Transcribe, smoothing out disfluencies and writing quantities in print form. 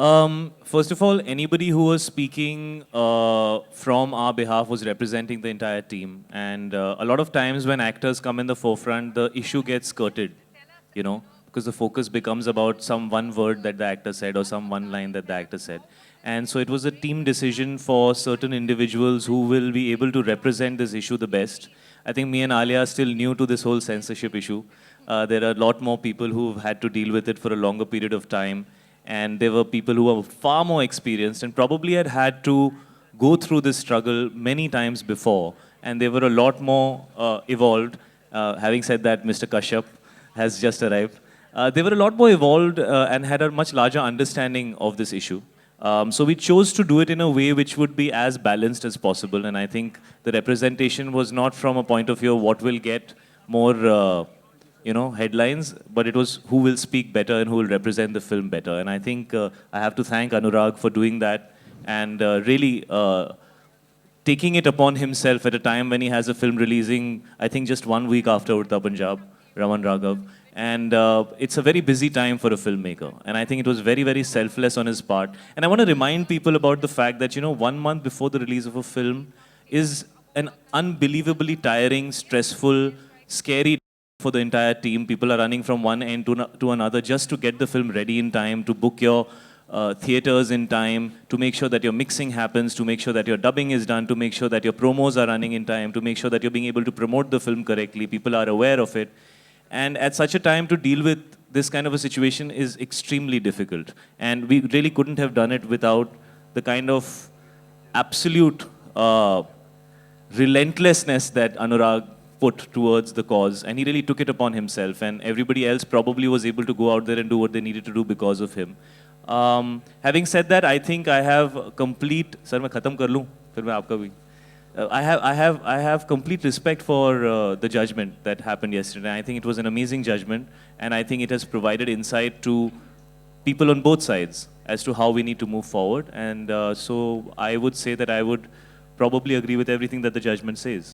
First of all, anybody who was speaking from our behalf was representing the entire team. And a lot of times when actors come in the forefront, the issue gets skirted, because the focus becomes about some one word that the actor said or some one line that the actor said. And so it was a team decision for certain individuals who will be able to represent this issue the best. I think me and Alia are still new to this whole censorship issue. There are a lot more people who've had to deal with it for a longer period of time. And there were people who were far more experienced and probably had to go through this struggle many times before. And they were a lot more evolved. Having said that, Mr. Kashyap has just arrived. They were a lot more evolved and had a much larger understanding of this issue. So we chose to do it in a way which would be as balanced as possible. And I think the representation was not from a point of view of what will get more headlines, but it was who will speak better and who will represent the film better. And I think I have to thank Anurag for doing that and really taking it upon himself at a time when he has a film releasing, I think just 1 week after Udta Punjab, Raman Raghav. And it's a very busy time for a filmmaker. And I think it was very, very selfless on his part. And I want to remind people about the fact that, 1 month before the release of a film is an unbelievably tiring, stressful, scary for the entire team. People are running from one end to another just to get the film ready in time, to book your theaters in time, to make sure that your mixing happens, to make sure that your dubbing is done, to make sure that your promos are running in time, to make sure that you're being able to promote the film correctly. People are aware of it. And at such a time, to deal with this kind of a situation is extremely difficult. And we really couldn't have done it without the kind of absolute relentlessness that Anurag put towards the cause. And he really took it upon himself. And everybody else probably was able to go out there and do what they needed to do because of him. Having said that, I think I have complete... Sir, मैं खत्म कर लूँ, फिर मैं आपका भी. I have complete respect for the judgment that happened yesterday. I think it was an amazing judgment, and I think it has provided insight to people on both sides as to how we need to move forward. And so I would say that I would probably agree with everything that the judgment says.